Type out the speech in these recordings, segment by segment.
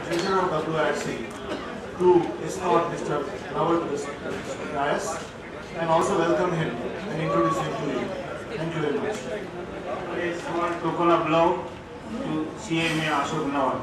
Treasurer of WRC, to escort Mr. Robert to the dais and also welcome him and introduce him to you. Thank you very much. A small token of love to CMA Ashok Nawal.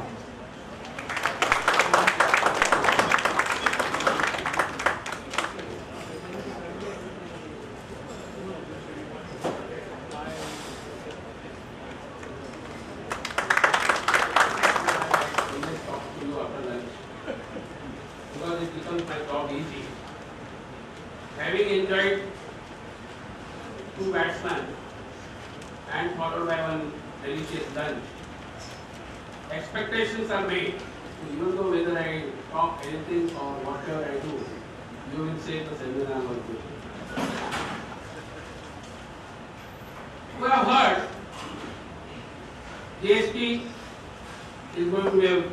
Having enjoyed two batsmen and followed by one delicious lunch, expectations are made. Even though whether I talk anything or whatever I do, you will say the seminar was good. We have heard GST is going to be an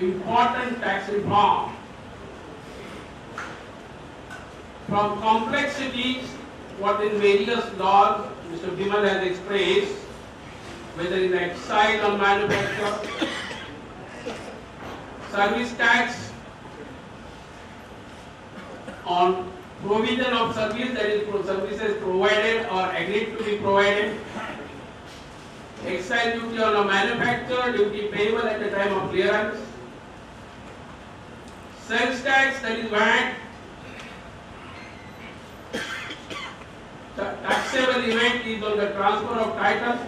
important tax reform. From complexities, what in various laws Mr. Bimal has expressed, whether in excise on manufacture, service tax on provision of service, that is services provided or agreed to be provided, excise duty on a manufacture, duty payable at the time of clearance, sales tax, that is VAT, the taxable event is on the transfer of title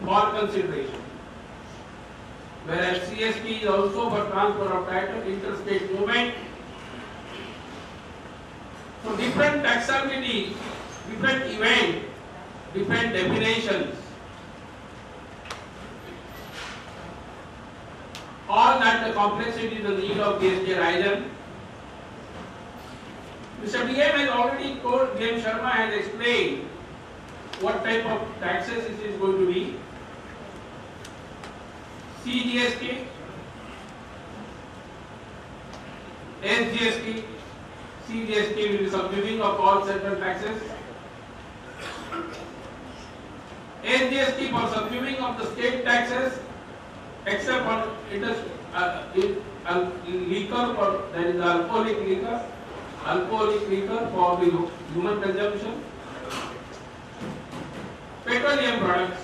for consideration. Whereas CST is also for transfer of title, interstate movement. So different taxability, different event, different definitions. All that the complexity, the need of GST arisen. Mr. DM has already told, DM Sharma has explained what type of taxes it is going to be. CGST, SGST, CGST will be subsuming of all central taxes. SGST for subsuming of the state taxes, except for liquor, for that is alcoholic liquor for the human consumption, petroleum products,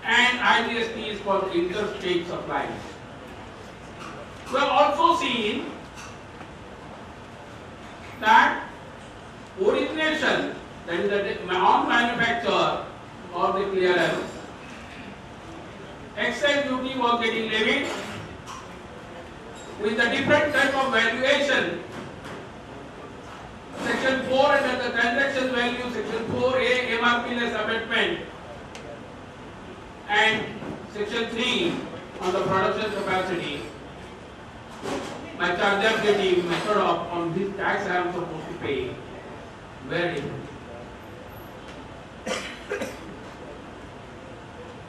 and IGST is for interstate supplies. We have also seen that origination, that is the on manufacture or the clearance, excise duty was getting levied with a different type of valuation. Section 4 under the transaction value, Section 4A MRP less abatement, and Section 3 on the production capacity. My chargeability method of on this tax I am supposed to pay very different.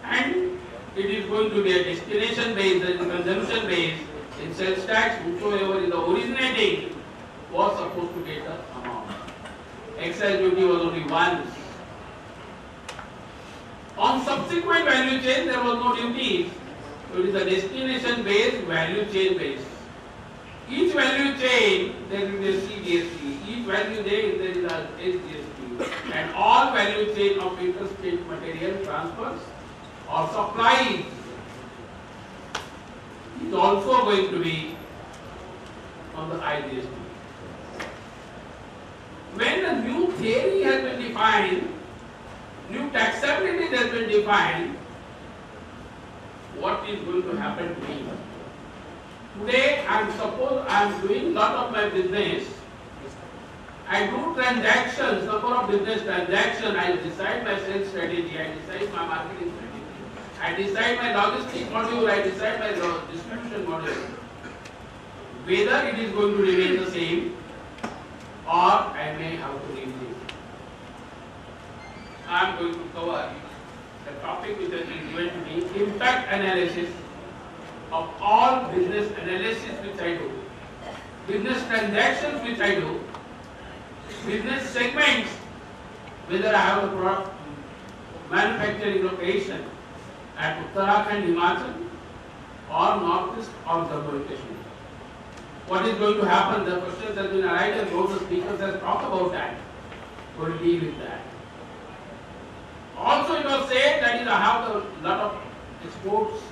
And it is going to be a destination based and consumption based. In sales tax, whosoever is the originating was supposed to get the amount. Excise duty was only once. On subsequent value chain, there was no duties. So it is a destination based, value chain based. Each value chain, there will be a CGST. Each value chain, there is a SGST. And all value chain of interstate material transfers or supplies is also going to be on the IGST. When the new theory has been defined, new taxability has been defined, what is going to happen to me? Today, suppose I am doing lot of my business. I do transactions, number of business transactions. I decide my sales strategy. I decide my marketing strategy. I decide my logistic module. I decide my distribution module. Whether it is going to remain the same or I may have to review. I am going to cover the topic which has been given to me, impact analysis of all business analysis which I do, business transactions which I do, business segments, whether I have a product manufacturing location at Uttarakhand, Himachal, or northeast or Jammu and Kashmir. What is going to happen? The questions have been arised and both the speakers have talked about that. We will deal with that. Also, it was said that is have a lot of exports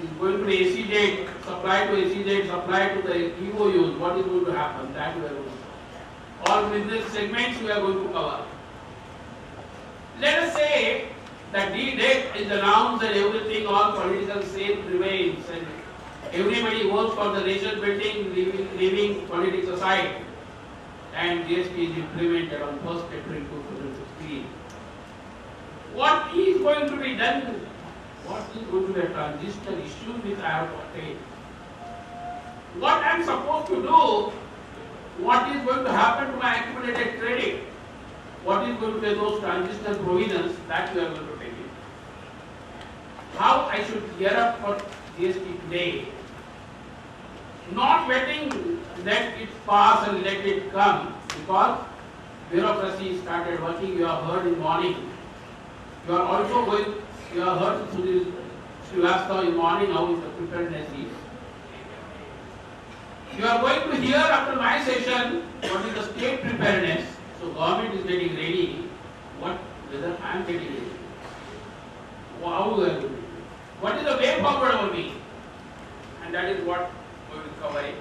is going to be SEZ, supply to SEZ, supply to the EOUs. What is going to happen? That we are going to cover. All business segments we are going to cover. Let us say that D-Day is announced and everything, all political sale remains and everybody works for the nation building, leaving politics aside, and GST is implemented on 1st April 2016. What is going to be done? What is going to be a transitional issue which I have to attain? What I am supposed to do? What is going to happen to my accumulated credit? What is going to be those transitional provisions that we are going to take in? How I should gear up for GST today? Not waiting, let it pass and let it come, because bureaucracy started working. You have heard in morning. You are also going, you have heard through Srivastava in morning how is the preparedness is. You are going to hear after my session what is the state preparedness. So government is getting ready. Whether I am getting ready. How we are going to do? What is the way forward for me? And that is what we will cover it.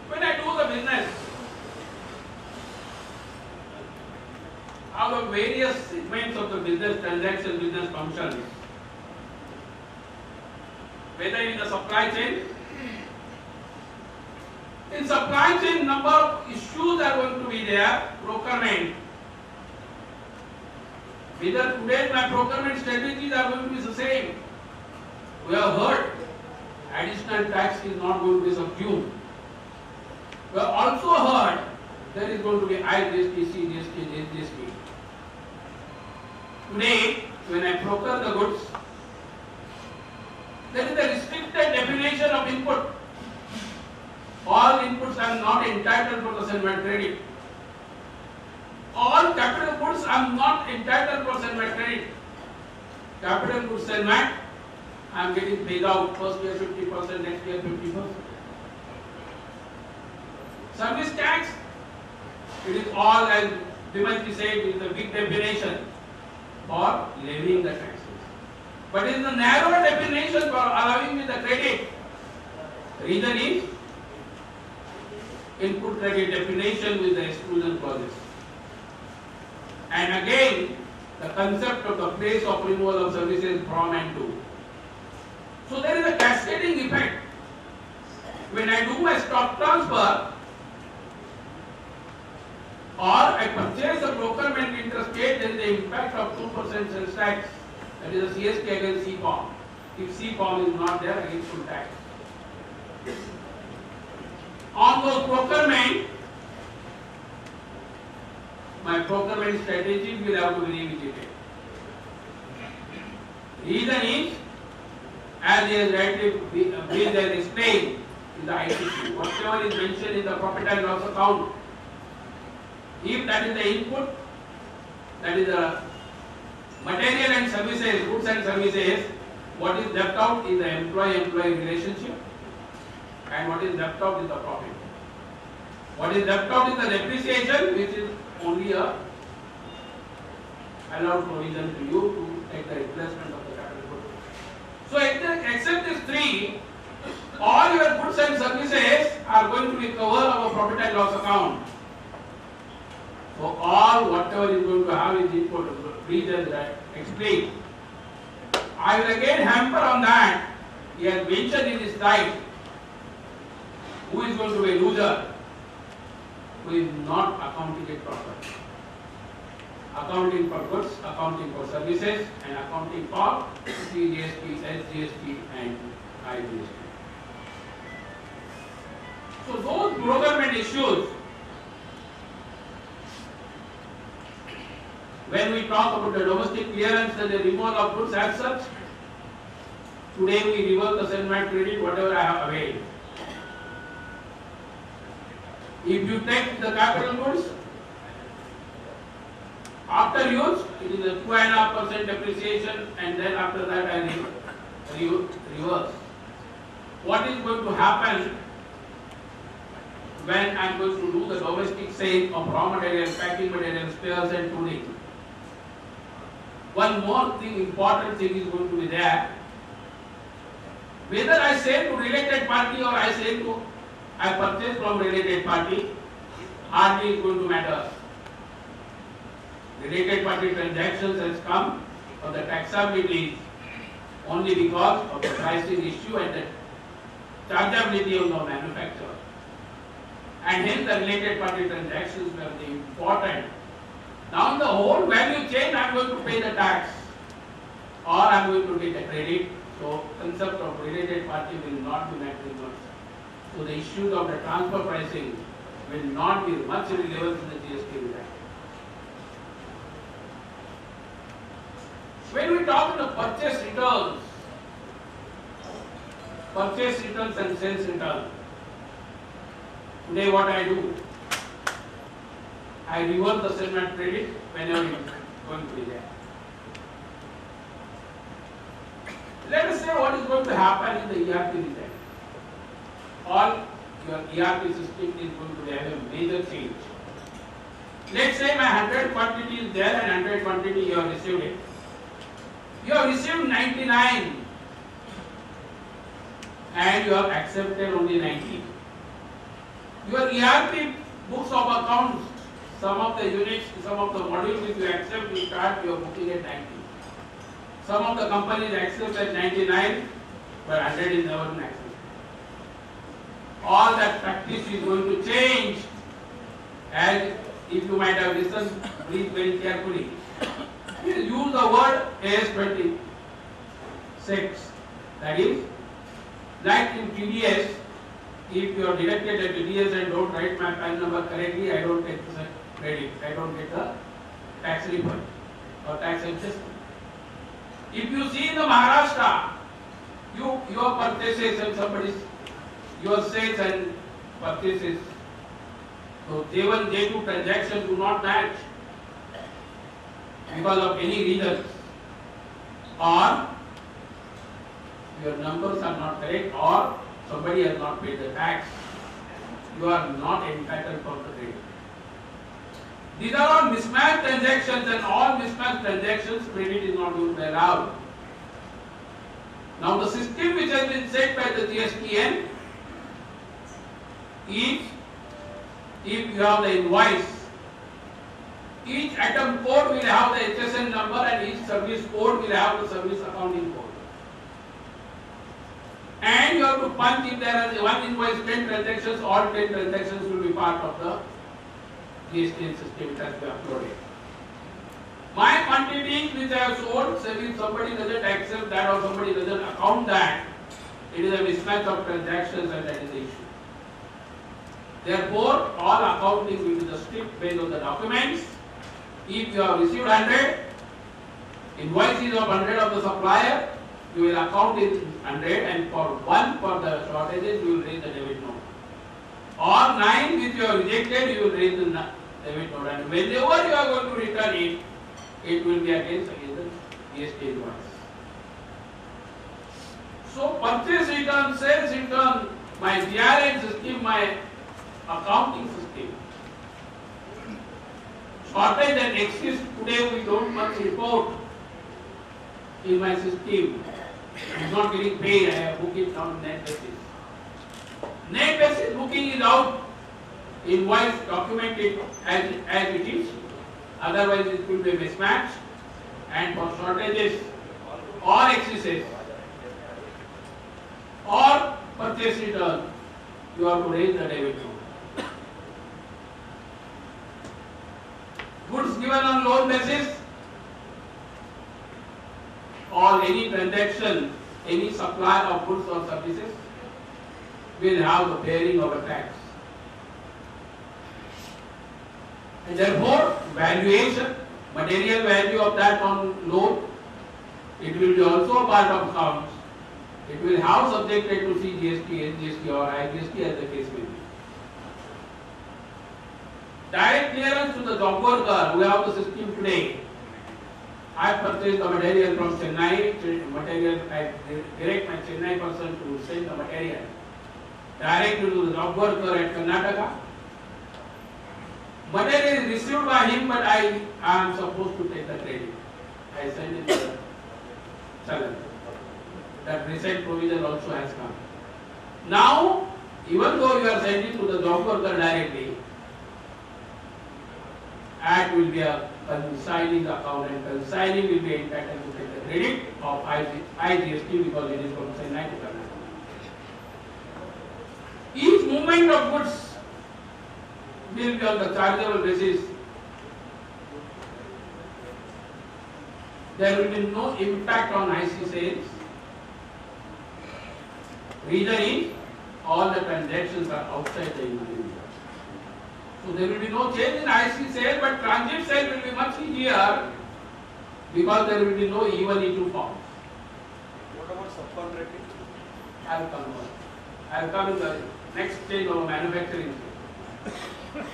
When I do the business, out of various segments of the business transaction, business functions, whether in the supply chain, in supply chain number of issues are going to be there, procurement. Whether today my procurement strategies are going to be the same. We have heard additional tax is not going to be subsumed. We have also heard there is going to be IGST, CGST, GST. Today, when I procure the goods, there is a restricted definition of input. All inputs are not entitled for the settlement credit. All capital goods are not entitled for settlement credit. Capital goods settlement, I am getting paid out first year 50%, next year 50%. Service tax, it is all, as Bimal said, it is a big definition for levying the taxes. But it is a narrow definition for allowing me the credit. The reason is input credit definition with the exclusion clauses. And again, the concept of the place of removal of services from and to. So there is a cascading effect. When I do my stock transfer, or I purchase a procurement interstate, there is the impact of 2% sales tax. That is a CST against CFOM. If CFOM is not there, against full tax. On those procurement, my procurement strategies will have to be revisited. Reason is, as he has rightly explained in the ITC, whatever is mentioned in the profit and loss account, if that is the input, that is the material and services, goods and services, what is left out is the employee-employee relationship, and what is left out is the profit. What is left out is the depreciation, which is only a allowed provision to you to take the replacement of the capital goods. So except these three, all your goods and services are going to be covered of a profit and loss account. So all whatever is going to have is input reasons that explain. I will again hamper on that. He has mentioned in his slide who is going to be a loser, who is not accounting it properly. Accounting for goods, accounting for services, and accounting for CGST, SGST, and IGST. So those procurement issues, when we talk about the domestic clearance and the removal of goods as such, today we reverse the settlement credit, whatever I have availed. If you take the capital goods, after use, it is a 2.5% depreciation, and then after that I reverse. What is going to happen when I am going to do the domestic sale of raw material, packing material, spares and tooling? One more thing, important thing is going to be there. Whether I sell to related party or I purchase from related party, hardly is going to matter. Related party transactions has come for the taxability only because of the pricing issue and the chargeability of the manufacturer. And hence the related party transactions were the important. Now in the whole value chain I am going to pay the tax or I am going to get a credit. So concept of related party will not be met with much. So the issues of the transfer pricing will not be much relevant in the GST Act. When we talk about purchase returns and sales return, today what I do, I reverse the settlement credit whenever it is going to be there. Let us say what is going to happen in the ERP design. All your ERP system is going to have a major change. Let's say my 100 quantity is there and 100 quantity you have received it. You have received 99 and you have accepted only 90. Your ERP books of accounts, some of the units, some of the modules which you accept, you start your booking at 90. Some of the companies accept at 99, but 100 is never been accepted. All that practice is going to change, as if you might have listened, read very carefully. Use the word AS26. That is, like in TDS, if you are deducted at TDS and don't write my PAN number correctly, I don't get the credit. I don't get the tax refund or tax adjustment. If you see in the Maharashtra, your purchases and somebody's, your sales and purchases, so J1, J2 transactions do not match because of any reasons, or your numbers are not correct, or somebody has not paid the tax, you are not entitled for the credit. These are all mismatched transactions, and all mismatched transactions credit is not going to be allowed. Now the system which has been set by the GSTN is, if you have the invoice, each item code will have the HSN number and each service code will have the service accounting code. And you have to punch if there is one invoice, 10 transactions, all 10 transactions will be part of the GSTN system which has been uploaded. My quantities which I have sold, say if somebody doesn't accept that or somebody doesn't account that, it is a mismatch of transactions and that is the issue. Therefore, all accounting will be the strict based on the documents. If you have received 100, invoices of 100 of the supplier, you will account in 100, and for 1 for the shortages, you will raise the debit note. Or 9 which you have rejected, you will raise the debit note. And whenever you are going to return it, it will be against the GST invoice. So purchase return, sales return, my DRN system, my accounting system. Shortage and excess today we don't much report in my system. It's not getting paid, I book it on net basis. Net basis booking is out, invoice documented as it is, otherwise it will be a mismatch. And for shortages or excesses or purchase return, you have to raise the debit note. Goods given on loan basis, or any transaction, any supply of goods or services will have the bearing of a tax. And therefore, valuation, material value of that on loan, it will be also a part of accounts. It will have subjected to CGST, SGST or IGST as the case may be. direct clearance to the job worker. We have the system today. I purchase the material from Chennai, I direct my Chennai person to send the material directly to the job worker at Karnataka. Material is received by him, but I am supposed to take the credit. I send it to the seller. That recent provision also has come. Now, even though you are sending to the job worker directly, AT will be a consigning account, and consigning will be entitled to take the credit of IGST because it is from Chennai to Karnataka. Each movement of goods will be on the chargeable basis. There will be no impact on IC sales. Reason is all the transactions are outside the Union. So there will be no change in IC sale, but transit sale will be much easier because there will be no even E2 forms. What about subcontracting? I'll come in the next stage of manufacturing stage.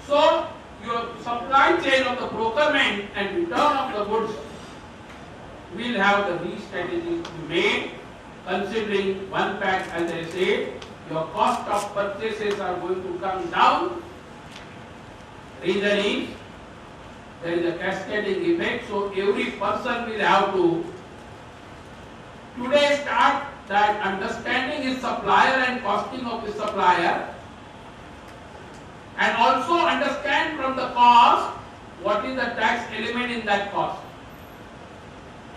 So your supply chain of the procurement and return of the goods will have the these strategies to be made, considering one fact, as I said, your cost of purchases are going to come down. Reason is there is a cascading effect, so every person will have to today start that understanding his supplier and costing of his supplier, and also understand from the cost what is the tax element in that cost.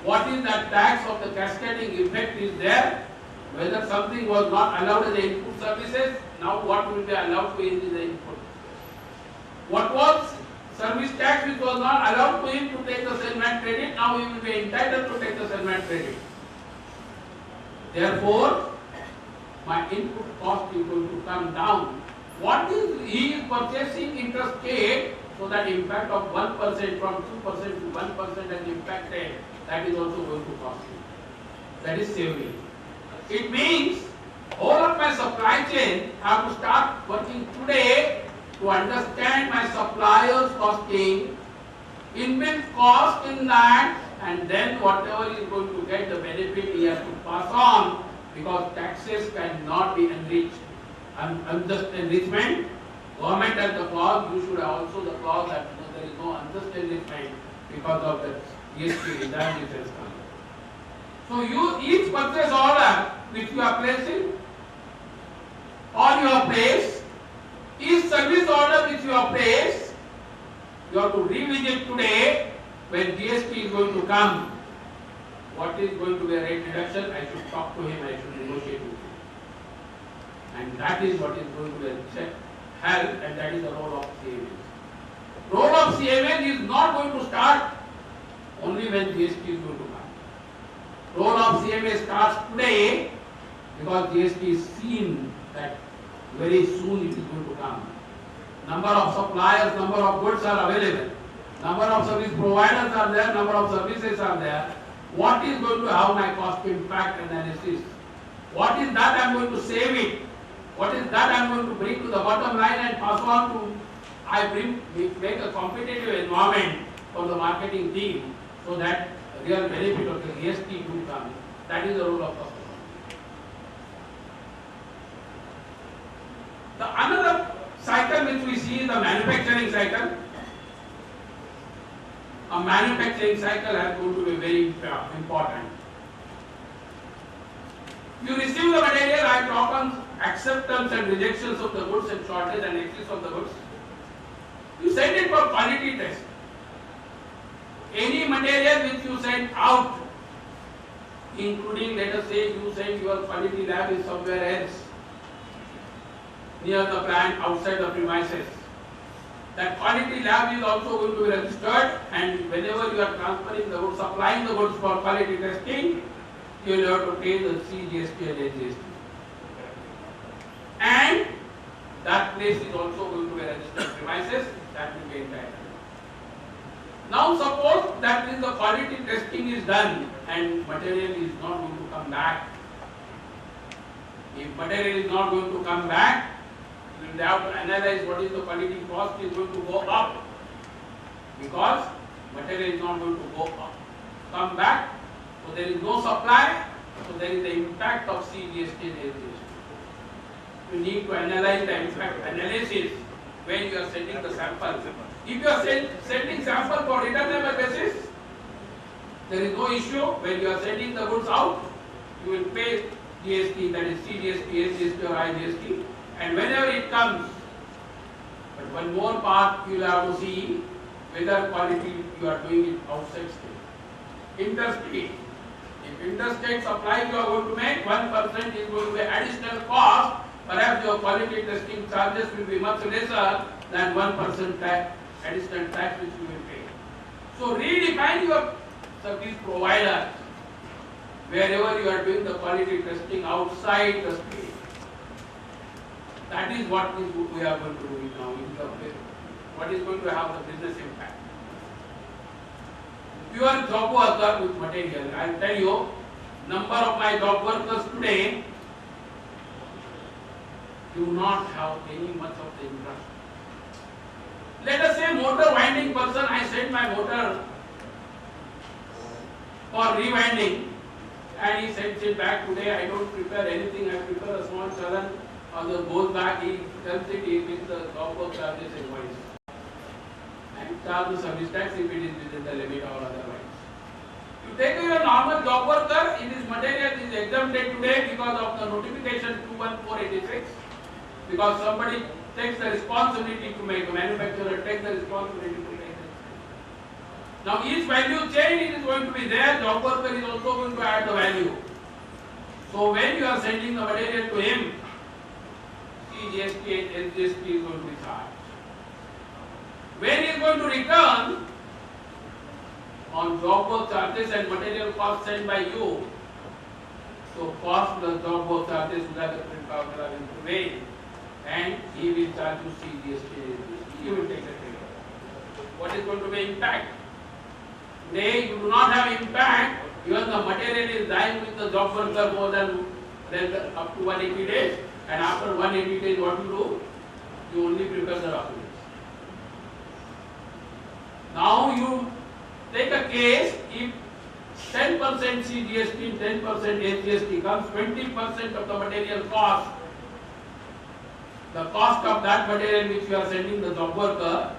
What is that tax of the cascading effect is there, whether something was not allowed as the input services, now what will be allowed to him is the input. What was service tax which was not allowed to him to take the settlement credit, now he will be entitled to take the settlement credit. Therefore, my input cost is going to come down. What is he is purchasing interstate, so that impact of 1% from 2% to 1% has impacted, that is also going to cost him. That is saving. It means all of my supply chain have to start working today to understand my supplier's costing, inbuilt cost in that, and then whatever is going to get the benefit he has to pass on, because taxes cannot be enriched. Unjust enrichment, government has the clause, you should have also the clause that there is no unjust enrichment because of the GST return which has come. So you each purchase order which you are placing on your place, each service order which you have placed, you have to revisit today when GST is going to come. What is going to be a rate reduction? I should talk to him, I should negotiate with him. And that is what is going to be help, and that is the role of CMS. Role of CMS is not going to start only when GST is going to come. Role of CMS starts today because GST is seen that very soon it is going to come. Number of suppliers, number of goods are available. Number of service providers are there, number of services are there. What is going to have my cost impact analysis? What is that I am going to save it? What is that I am going to bring to the bottom line and pass on to, make a competitive environment for the marketing team so that real benefit of the GST do come. That is the role of customer. The another cycle which we see is the manufacturing cycle. A manufacturing cycle is going to be very important. You receive the material, I talk on acceptance and rejections of the goods and shortage and excess of the goods. You send it for quality test. Any material which you send out, including, let us say, you send your quality lab is somewhere else, near the plant, outside the premises. That quality lab is also going to be registered, and whenever you are transferring the goods, supplying the goods for quality testing, you will have to pay the CGST and HGST. And that place is also going to be registered premises, that will be entitled. Now suppose that is the quality testing is done and material is not going to come back. If material is not going to come back, You will have to analyze what is the quality cost is going to go up because material is not going to go up. Come back, so there is no supply, so there is the impact of CGST and SGST. You need to analyze the impact analysis when you are sending the sample. If you are sending sample for returnable basis, there is no issue. When you are sending the goods out, you will pay GST, that is CGST, SGST or IGST, and whenever it comes. But one more part you will have to see whether quality you are doing it outside state. Interstate. If interstate supply you are going to make, 1% is going to be additional cost. Perhaps your quality testing charges will be much lesser than 1% tax, additional tax which you will pay. So redefine your service provider wherever you are doing the quality testing outside the state. That is what we are going to do now. What is going to have the business impact? Pure job worker with material. I will tell you, number of my job workers today do not have any much of the interest. Let us say motor winding person, I send my motor for rewinding and he sends it back today. I don't prepare anything, I prepare a small challan or the goes back, he tells it, he gives the job work charges invoice. And charge the service tax if it is within the limit or otherwise. You take your normal job worker, in this material is exempted today because of the notification 21486. Because somebody takes the responsibility to make, a manufacturer takes the responsibility to make it. Now each value chain it is going to be there, job worker is also going to add the value. So when you are sending the material to him, CGST and SGST is going to be charged. When he is going to return on job work charges and material cost sent by you, so cost plus job work charges will have the print formula will prevail. And he will charge you CGST. He will take the credit. What is going to be impact? Today you do not have impact. Even the material is dying with the job worker more than up to 180 days. And after 180 days, what you do? You only prepare the documents. Now you take a case. If 10% CGST, 10% SGST comes, 20% of the material cost. The cost of that material which you are sending the job worker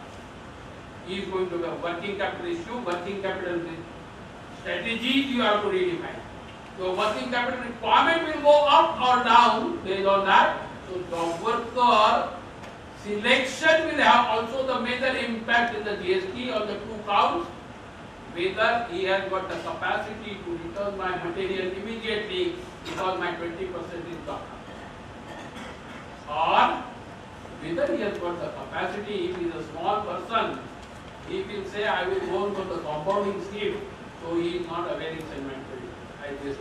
is going to be a working capital issue, working capital strategies you have to redefine. So working capital requirement will go up or down based on that. So job worker selection will have also the major impact in the GST on the two counts. Whether he has got the capacity to return my material immediately because my 20% is gone. Or whether he has got the capacity, if he is a small person, he will say, I will go on for the compounding scheme, so he is not availing inventory. I just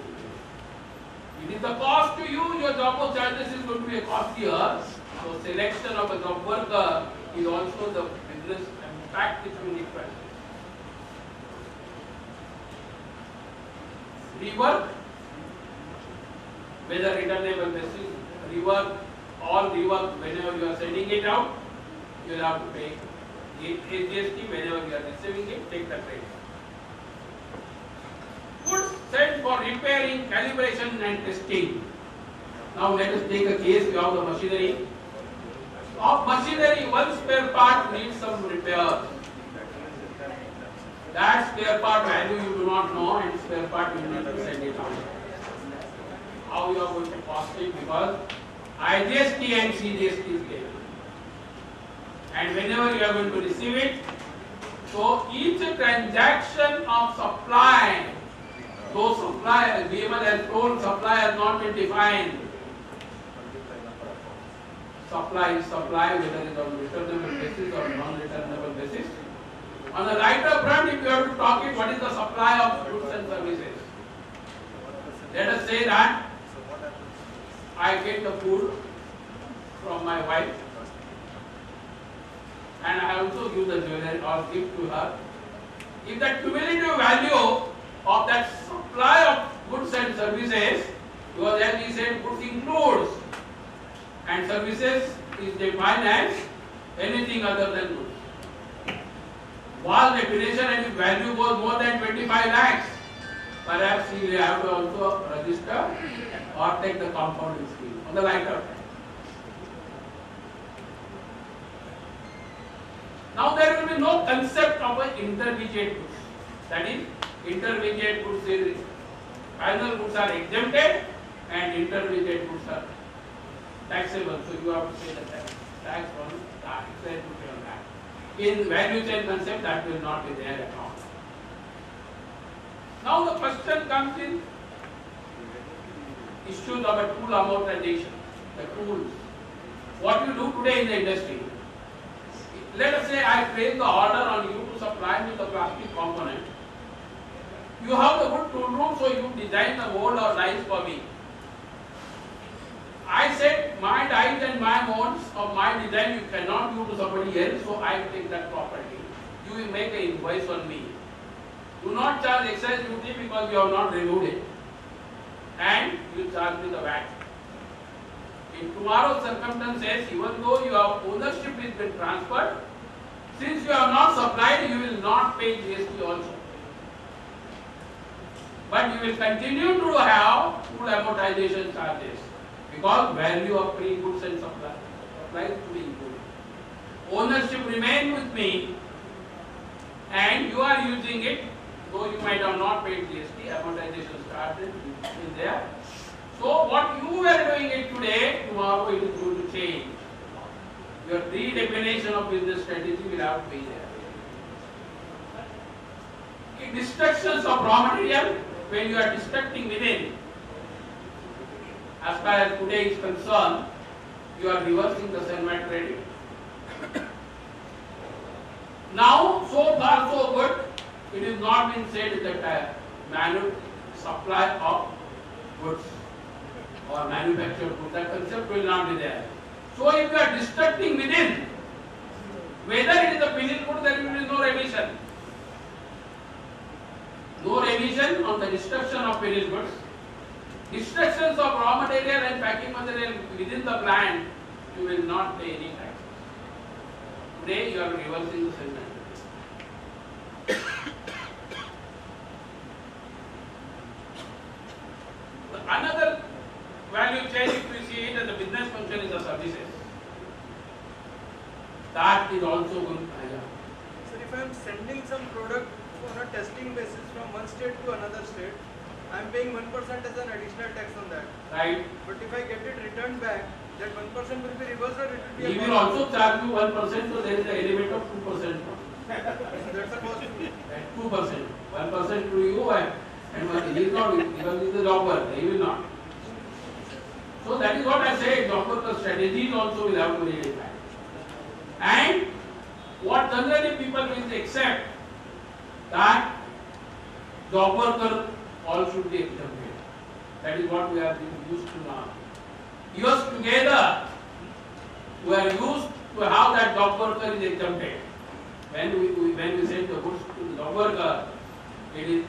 it is the cost to you, your job work charges is going to be a cost here. So selection of a job worker is also the business impact which we need to assess. Rework, whether returnable basis, rework, all rework whenever you are sending it out, you will have to pay SGST whenever you are receiving it, take the credit. Goods sent for repairing, calibration and testing. Now let us take a case of the machinery. Of machinery, one spare part needs some repair. That spare part value you do not know and spare part you need to send it out. How you are going to cost it because IGST and CGST is there. And whenever you are going to receive it, so each transaction of supply, though supply, BML has told supply has not been defined. Supply is supply, whether it is on returnable basis or non-returnable basis. On the lighter front, if you have to talk it, what is the supply of goods and services? Let us say that I get the food from my wife and I also give the jewelry or gift to her. If the cumulative value of that supply of goods and services, because as we said, goods includes and services is defined as anything other than goods. While definition and its value goes more than 25 lakhs, perhaps you will have to also register or take the compounding scheme on the lighter side. Now there will be no concept of an intermediate goods. That is, intermediate goods is final goods are exempted and intermediate goods are taxable. So you have to pay the tax on that, excise duty on that. In value chain concept, that will not be there at all. Now the question comes in issues of a tool amortization, the tools. What you do today in the industry? Let us say I place the order on you to supply me the plastic component. You have the good tool room, so you design the mold or dies for me. I said my dies and my molds of my design you cannot give to somebody else, so I take that property. You will make an invoice on me. Do not charge excise duty because you have not removed it, and you charge me the VAT. In tomorrow's circumstances, even though your ownership has been transferred, since you have not supplied, you will not pay GST also. But you will continue to have full amortization charges because value of free goods and supplies to be included. Ownership remains with me and you are using it, though you might have not paid GST, amortization started in there. So what you were doing it today, tomorrow it is going to change. Your redefinition of business strategy will have to be there. Destructions of raw material, when you are destructing within, as far as today is concerned, you are reversing the Senvat trading. Now, so far so good, it is not been said that manual supply of goods or manufactured goods, that concept will not be there. So if you are destructing within, whether it is a finished good, there will be no remission. No remission on the destruction of finished goods. Destructions of raw material and packing material within the plant, you will not pay any taxes. Today you are reversing the sentence. Another value chain, if we see it as a business function, is the services. That is also going to higher. Sir, if I am sending some product on a testing basis from one state to another state, I am paying 1% as an additional tax on that. Right. But if I get it returned back, that 1% will be reversed or it will be. He will also charge you 1%, so there is an element of 2%. That's a cost. 2%. 1% to you and he is not, because he is the job worker, he will not. So that is what I say, job worker strategies also will have to be defined. And what generally people will accept that job worker all should be exempted. That is what we are used to now. Years together, we are used to how that job worker is exempted. When we send the goods to the job worker, it is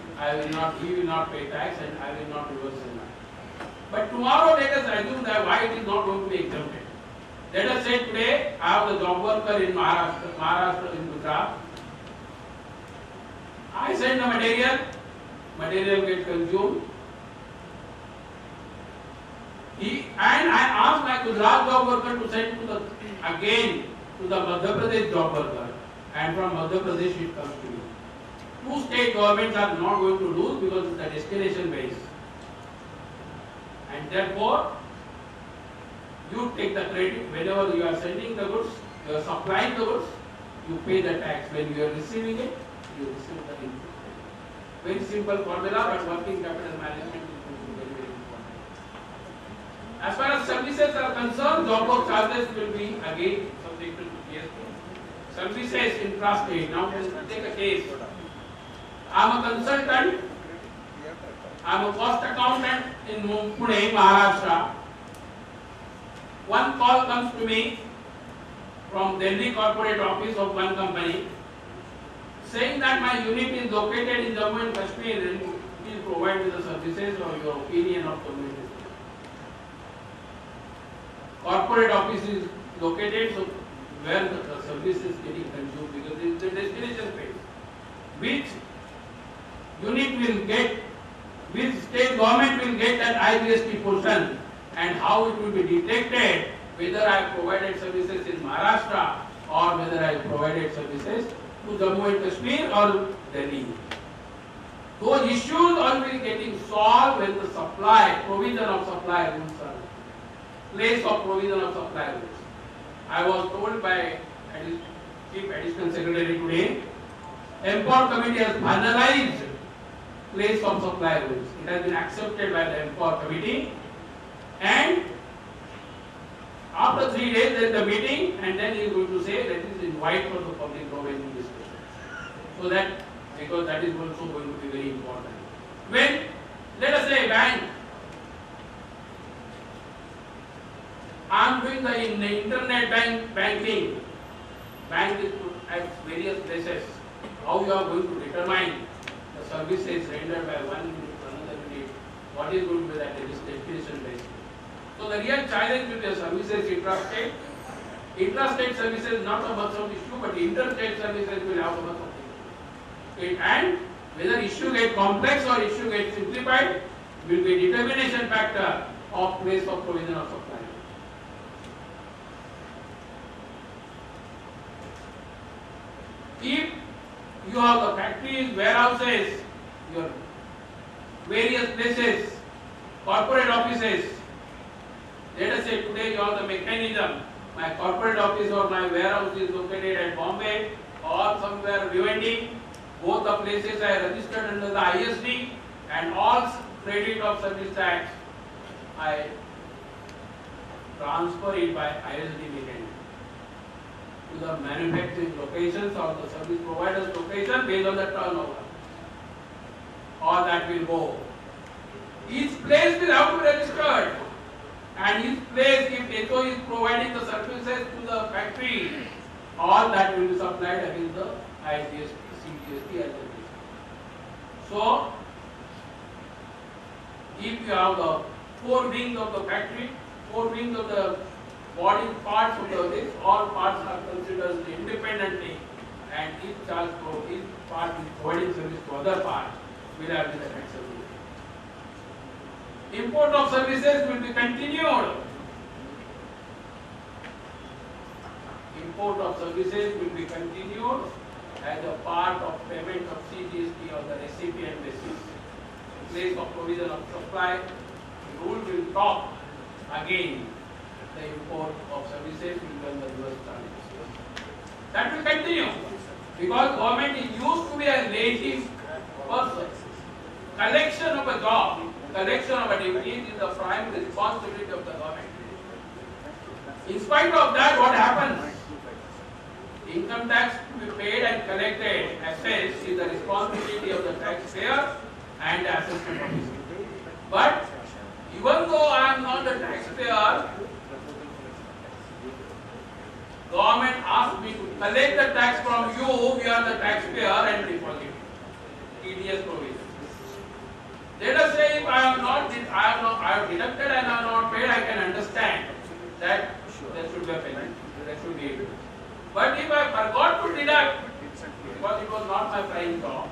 he will not pay tax and I will not reverse it. But tomorrow let us assume that why it is not going to be exempted. Let us say today I have the job worker in Maharashtra in Gujarat. I send the material gets consumed. And I ask my Gujarat job worker to send to the Madhya Pradesh job worker, and from Madhya Pradesh it comes to you. Two state governments are not going to lose because it's a destination base. And therefore, you take the credit whenever you are sending the goods, you are supplying the goods, you pay the tax. When you are receiving it, you receive the input. Very simple formula, but working capital management is going to be very, very important. As far as services are concerned, job work charges will be again subject to GST. Services intrastate. Now take a case. I am a consultant. I am a cost accountant in Pune, Maharashtra. One call comes to me from Delhi corporate office of one company saying that my unit is located in Jammu and Kashmir and please provide me the services or your opinion of the unit. Corporate office is located, so where the service is getting consumed, because it is the destination phase. Which unit will get, which state government will get that IGST portion, and how it will be detected whether I have provided services in Maharashtra or whether I have provided services to Jammu and Kashmir or Delhi. Those issues all will be getting solved when the supply, provision of supply rules are, place of provision of supply rules. I was told by Chief Additional Secretary today, MPOR committee has finalized place of supply rules. It has been accepted by the MPOR committee, and after 3 days there is a meeting, and then he is going to say that is invite for the public domain discussion. So that, because that is also going to be very important. When, let us say, bank, I am doing the internet banking. Bank is put at various places. How you are going to determine the services rendered by one unit to another unit? What is going to be that destination based? So the real challenge will be the services intrastate. Intrastate services not a much of issue, but interstate services will have a much of issue. And whether issue get complex or issue get simplified will be a determination factor of place of provision of supply. If you have the factories, warehouses, your various places, corporate offices, let us say today you have the mechanism, my corporate office or my warehouse is located at Bombay or somewhere Vivendi, both the places are registered under the ISD, and all credit of service tax I transfer it by ISD mechanism to the manufacturing locations or the service providers location based on the turnover. All that will go. Each place will have to be registered, and each place, if HO is providing the services to the factory, all that will be supplied against the IGST, CGST as well. So, if you have the 4 wings of the factory, 4 wings of the body parts of the this, all parts are considered independently, and each part is providing service to other part will have the taxable. Import of services will be continued. Import of services will be continued as a part of payment of CGST on the recipient basis. In place of provision of supply, the rule will stop again. The import of services will be on the reverse charges. That will continue because government is used to be a lazy person. Collection of a job, collection of a duty is the prime responsibility of the government. In spite of that, what happens? Income tax to be paid and collected, assessed, is the responsibility of the taxpayer and the assessment officer. But even though I am not the taxpayer, government asked me to collect the tax from you, we are the taxpayer, and deposit it. TDS provision. Let us say if I have deducted and I have not paid, I can understand that there should be a penalty, there should be a penalty. But if I forgot to deduct, because it was not my prime job,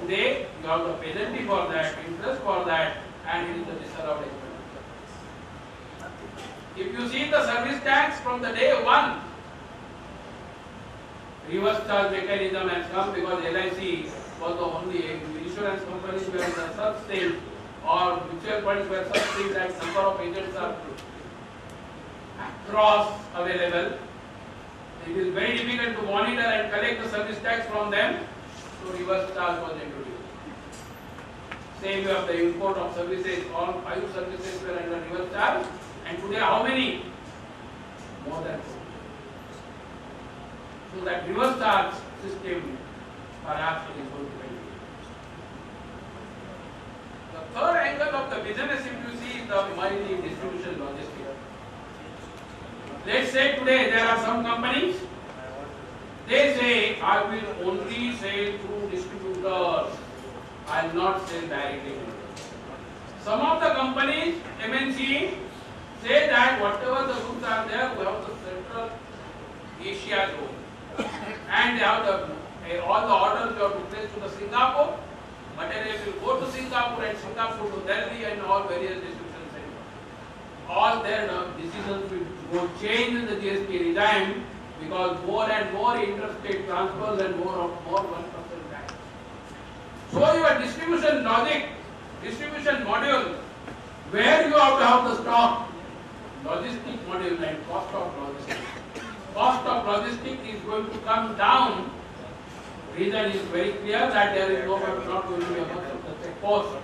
today you have the penalty for that, interest for that, and it is the disallowed expenditure. If you see the service tax from the day one, reverse charge mechanism has come because LIC was the only insurance companies were in such state or mutual funds were such state that number of agents are across available. It is very difficult to monitor and collect the service tax from them, so reverse charge was introduced. Same you have the import of services, all 5 services were under reverse charge, and today how many? More than 4. So that reverse charge system perhaps is going to continue. The third angle of the business, if you see, is the money distribution logistics. Let's say today there are some companies, they say I will only sell through distributors, I will not sell directly. Some of the companies, MNC, say that whatever the goods are there, we have the Central Asia zone, and they have all the orders you have to place to the Singapore. Material will go to Singapore and Singapore to Delhi and all various distribution centers. All their decisions will go change in the GST regime because more and more interstate transfers and more 1% tax. So your distribution logic, distribution module, where you have to have the stock, logistic module and cost of logistics. Cost of logistics is going to come down. Reason is very clear that there is not going to be a much of the cost.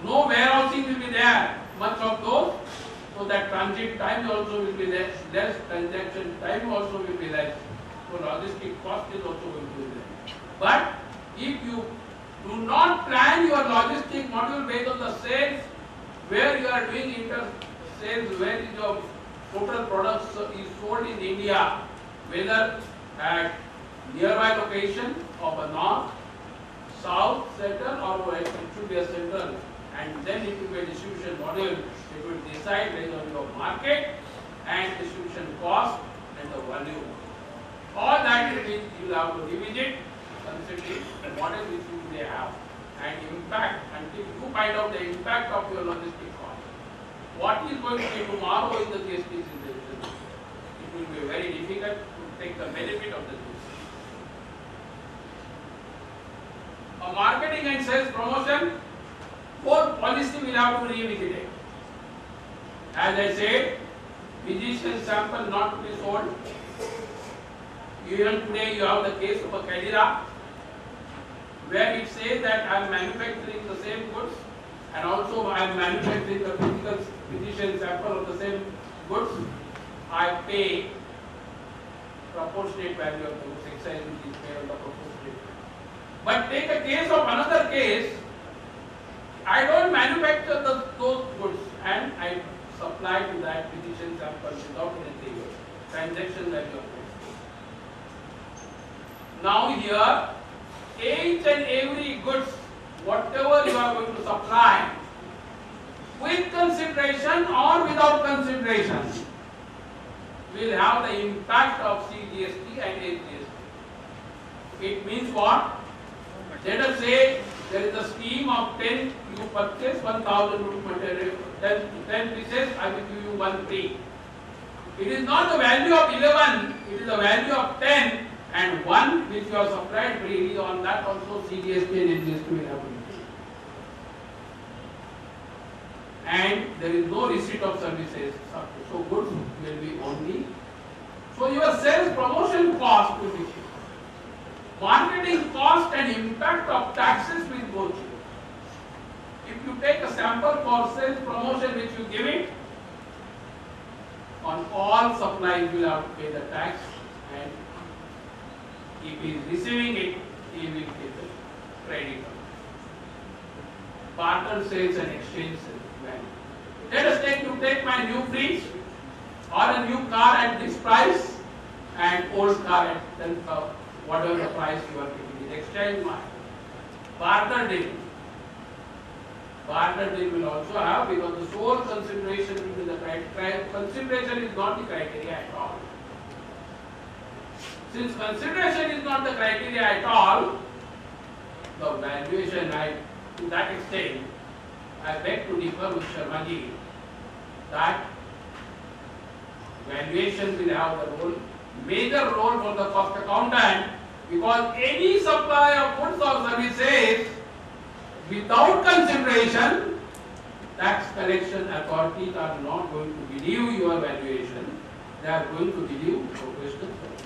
No warehousing will be there, much of those, so that transit time also will be less, transaction time also will be less. So logistic cost is also going to be less. But if you do not plan your logistic module based on the sales, where you are doing inter sales, where is your total products is sold in India, whether at nearby location of a north, south, central, or it should be a central, and then it will be a distribution model. It will decide based on your market and distribution cost and the value. All that you will have to revisit, considering the model which you may have, and impact until you find out the impact of your logistic cost. What is going to be tomorrow in the GST situation? It will be very difficult to take the benefit of the GST. A marketing and sales promotion, both policy will have to be revisited. As I said, physician sample not to be sold. Even today you have the case of a Cadila, where it says that I am manufacturing the same goods and also I am manufacturing the physical physician sample of the same goods. I pay proportionate value of the goods, excise which is paid on the proportionate. But take a case of another case, I don't manufacture those goods and I supply to that physician sample without anything, transaction value of it. Now here, each and every goods, whatever you are going to supply, with consideration or without consideration, will have the impact of CGST and HGST. It means what? Let us say there is a scheme of 10, you purchase 1000 rupee material, 10 pieces, I will give you 1 free. It is not the value of 11, it is the value of 10 and 1 which you are supplied freely. On that also CGST and HGST will have to be paid. And there is no receipt of services, so goods will be only. So your sales promotion cost will be cheap. Marketing cost and impact of taxes will go cheap. If you take a sample for sales promotion which you give it, on all supplies you will have to pay the tax, and if he is receiving it, he will pay the credit. Barter sales and exchange sales. Let us take my new fridge or a new car at this price and old car at 10,000, whatever the price you are giving it. Exchange market. Barter deal. Barter deal will also have, because the sole consideration will be the criteria. Consideration is not the criteria at all. Since consideration is not the criteria at all, the valuation, to that extent, I beg to differ with Sharmaji that valuation will have the role, major role for the cost accountant, because any supply of goods or services without consideration, tax collection authorities are not going to believe your valuation, they are going to believe professional services.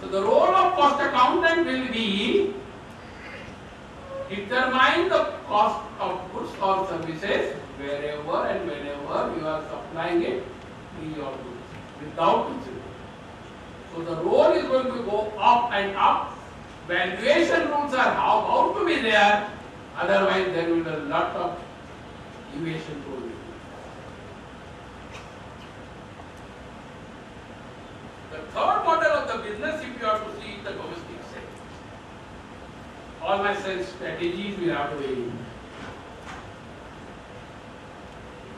So the role of cost accountant will be determine the cost of goods or services wherever and whenever you are supplying it free or goods without consideration. So the role is going to go up and up. Valuation rules are how to be there, otherwise there will be a lot of evasion rule. The third model of the business, if you have to see, the domestic sales. All my sales strategies will have to be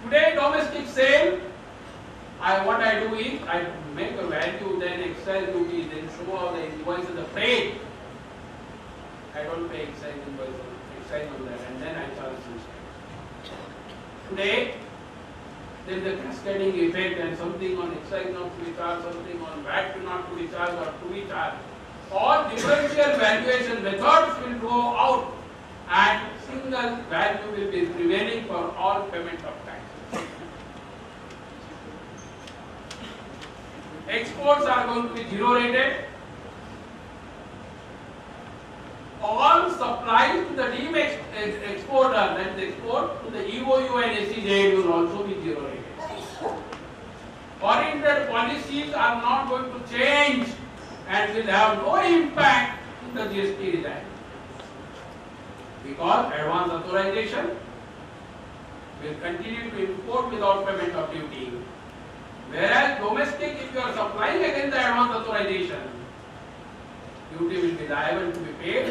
Today domestic sale, what I do is I make a value, then excise duty, then show all the invoice of the freight. I don't pay excise invoice, excise on that, and then I charge this. Today, there is a cascading effect, and something on excise not to be charged, something on VAT not to be charged or to be charged. All differential valuation methods will go out, and single value will be prevailing for all payment of taxes. Exports are going to be zero rated. All supplies to the deemed exporter, that is export to the EOU and SEZ, will also be zero rated. Foreign trade policies are not going to change and will have no impact in the GST regime, because advance authorization will continue to import without payment of duty. Whereas domestic, if you are supplying against the advance authorization, duty will be liable to be paid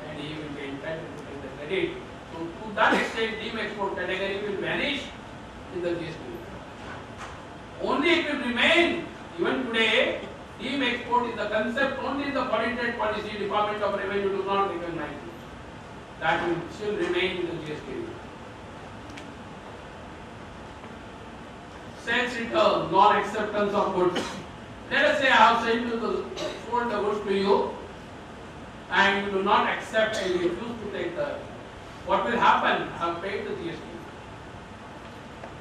and he will be entitled to take the credit. So to that extent, deemed export category will vanish in the GST. Only it will remain, even today, deemed export is the concept only the foreign trade policy, Department of Revenue do not recognize it. That will still remain in the GST. Sales return, non-acceptance of goods. Let us say I have sold the goods to you and you do not accept and you refuse to take what will happen? I have paid the GST.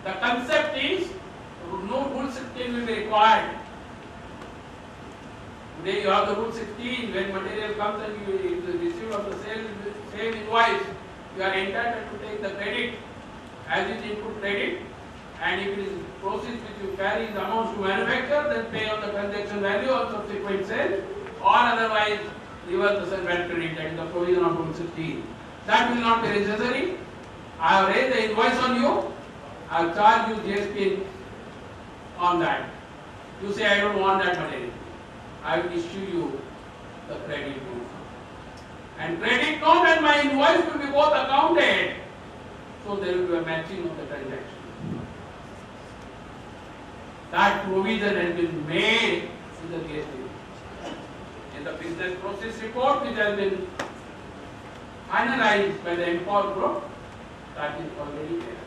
The concept is no Rule 16 will be required. Today you have the Rule 16, when material comes and you receive of the same invoice, you are entitled to take the credit as it input credit, and if it is proceeds which you carry the amounts to manufacture, then pay on the transaction value of subsequent sale, or otherwise reverse the VAT credit, that is the provision of Rule 16. That will not be necessary. I have raised the invoice on you, I will charge you GST on that. You say I don't want that material. I will issue you the credit note. And credit note and my invoice will be both accounted. So there will be a matching of the transaction. That provision has been made in the GST. In the business process report which has been finalized by the Empower Group, that is already there.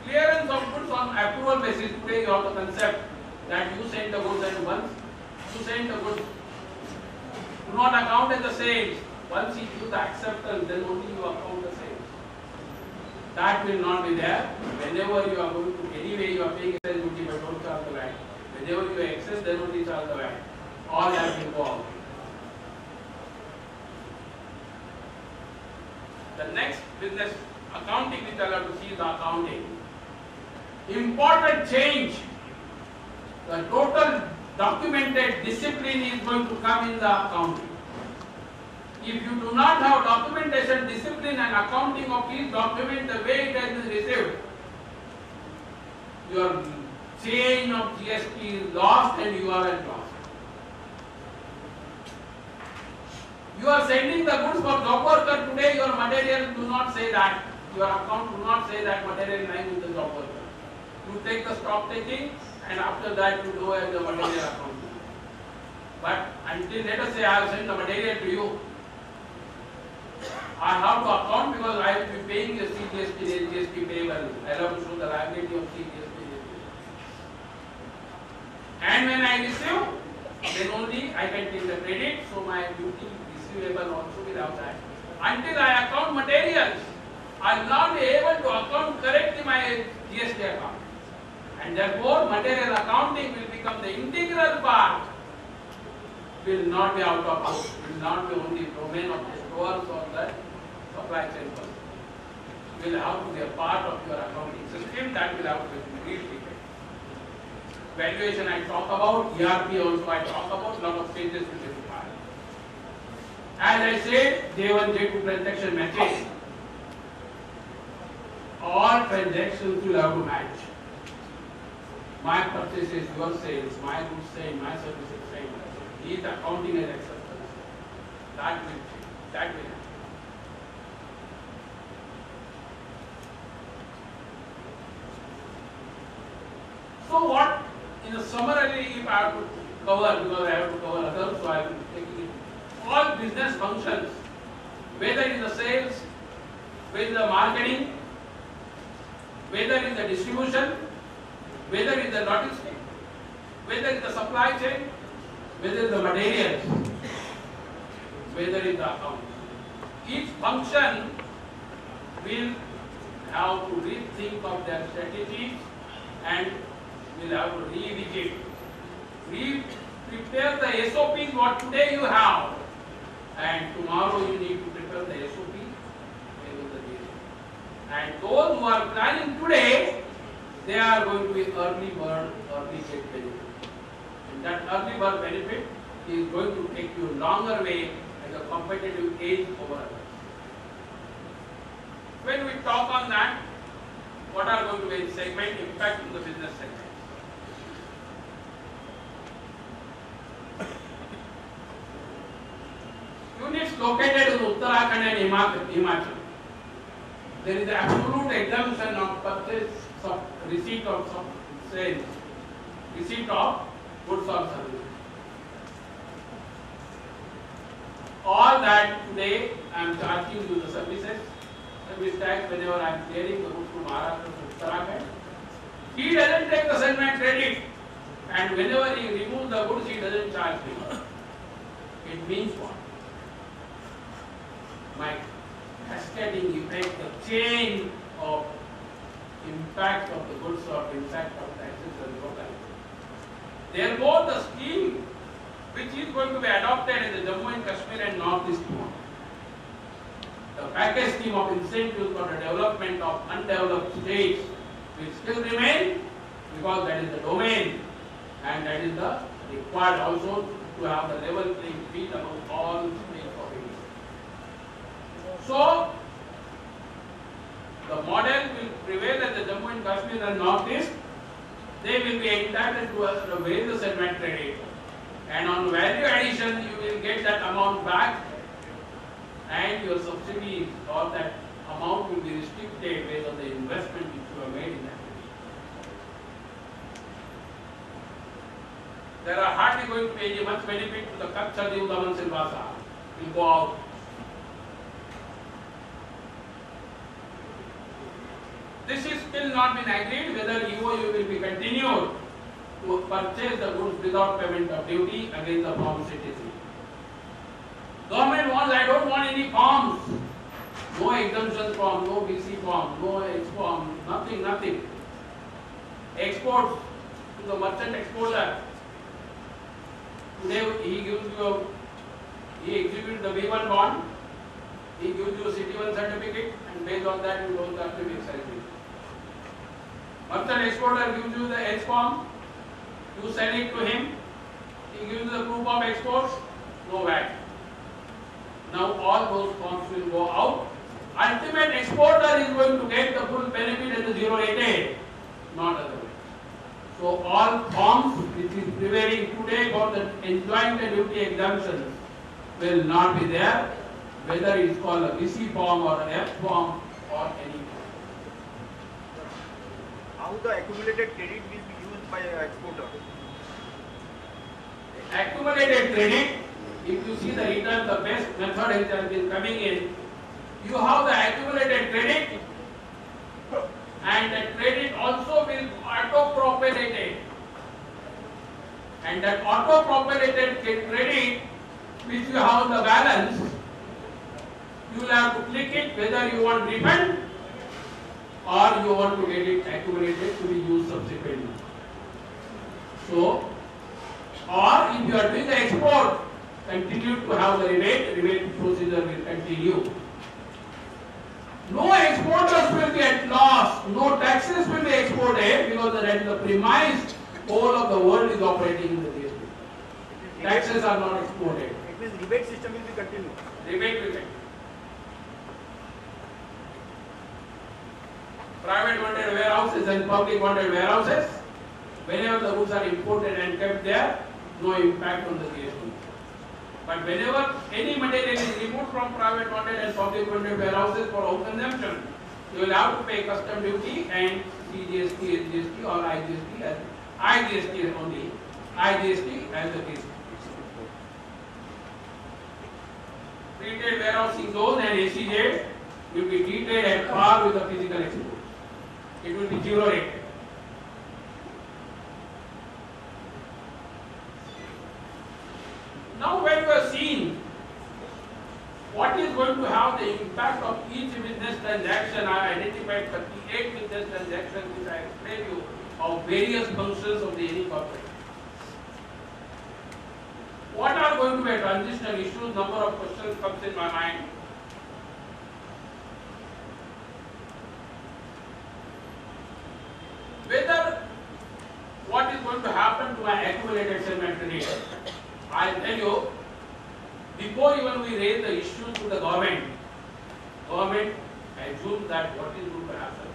Clearance of goods on approval basis. Today you have the concept that you send the goods and once you send the goods, do not account as the sales. Once you give the acceptance, then only you account the sales. That will not be there. Whenever you are going to, anyway you are paying excess duty but don't charge the VAT. Whenever you excess, then only charge the VAT. All that will go out. The next business accounting which I have to see is the accounting. Important change. The total documented discipline is going to come in the accounting. If you do not have documentation, discipline and accounting of each document the way it has been received, your chain of GST is lost and you are at loss. You are sending the goods for job worker today, your material do not say that. Your account do not say that material lying with the job worker. You take the stock taking and after that you do as the material account. But until let us say I have sent the material to you, I have to account because I will be paying the CGST, GST payable. I have to show the liability of CGST. And when I receive, then only I can take the credit, so my duty receivable also will have that. Until I account materials, I will not be able to account correctly my GST account. And therefore, material accounting will become the integral part, will not be out of house, will not be only domain of the stores or the supply chain person. Will have to be a part of your accounting system, that will have to be treated. Valuation I talk about, ERP also I talk about, lot of changes will be required. As I said, J1, J2 transaction matches. All transactions will have to match. My purchases, your sales, my goods same, my services same. These accounting and acceptance. That will change. That will happen. So what, in a summary, if I have to cover, because I have to cover others, so I will take it. All business functions, whether in the sales, whether in the marketing, whether in the distribution, whether in the logistics, whether in the supply chain, whether in the materials, whether in the accounts. Each function will have to rethink of their strategies and will have to revisit. Prepare the SOPs what today you have, and tomorrow you need to prepare the SOP. And those who are planning today, they are going to be early bird, early get benefit. And that early bird benefit is going to take you longer way as a competitive edge over others. When we talk on that, what are going to be the segment impact on the business segment? Units located in Uttarakhand and Himachal. There is absolute exemption of purchase of receipt of sales, receipt of goods or services. All that today I am charging you the service tax whenever I am clearing the goods from Maharashtra to Uttarakhand. He doesn't take the segment credit, and whenever he removes the goods, he doesn't charge me. It means what? My cascading effect, the chain of impact of the goods or impact of taxes and locality. Therefore, the scheme which is going to be adopted in the Jammu and Kashmir and Northeast, the package scheme of incentives for the development of undeveloped states will still remain, because that is the domain and that is the required also to have the level playing field among all states of India. So, the model will prevail at the Jammu and Kashmir and Northeast. They will be entitled to a various segment credit, and on value addition you will get that amount back, and your subsidies or that amount will be restricted based on the investment which you have made in that. There are hardly going to be any much benefit to the Kutch or the Udaman Silvassa. Will go out. This is still not been agreed whether EOU will be continued to purchase the goods without payment of duty against the farm citizen. Government wants, I don't want any forms. No exemption form, no BC form, no X form, nothing. Exports to the merchant exporter. Today he executes the B1 bond, he gives you a CT1 certificate, and based on that you don't have to be excise duty. Merchant exporter gives you the H form, you send it to him, he gives you the proof of exports, no VAT. Now all those forms will go out. Ultimate exporter is going to get the full benefit at the 088, not otherwise. So all forms which is prevailing today for the enjoying the duty exemptions will not be there, whether it is called a BC form or an F form or any form. How the accumulated credit will be used by an exporter? Accumulated credit, if you see the return, the best method which has been coming in, you have the accumulated credit, and that credit also will auto-propagated. And that auto-propagated credit, which you have the balance, you will have to click it whether you want refund or you want to get it accumulated to be used subsequently. So, or if you are doing the export, continue to have the rebate procedure will continue. No exporters will be at loss, no taxes will be exported, because that is the premise whole of the world is operating in the GST. Taxes are not exported. It means rebate system will be continued. Rebate will continue. Private funded warehouses and public funded warehouses, whenever the goods are imported and kept there, no impact on the GST. But whenever any material is removed from private funded and public funded warehouses for home consumption, you will have to pay custom duty and CGST, SGST or IGST as IGST only, IGST as the case. Retail warehousing zone and SEZ will be treated at par with the physical exports. It will be zero rate. Now when you are seeing what is going to have the impact of each business transaction, I identified 38 business transactions which I explained you of various functions of the any corporate. What are going to be transitional issues? Number of questions comes in my mind. Whether what is going to happen to my accumulated settlement credit? I'll tell you, before even we raise the issue to the government assumes that what is going to happen.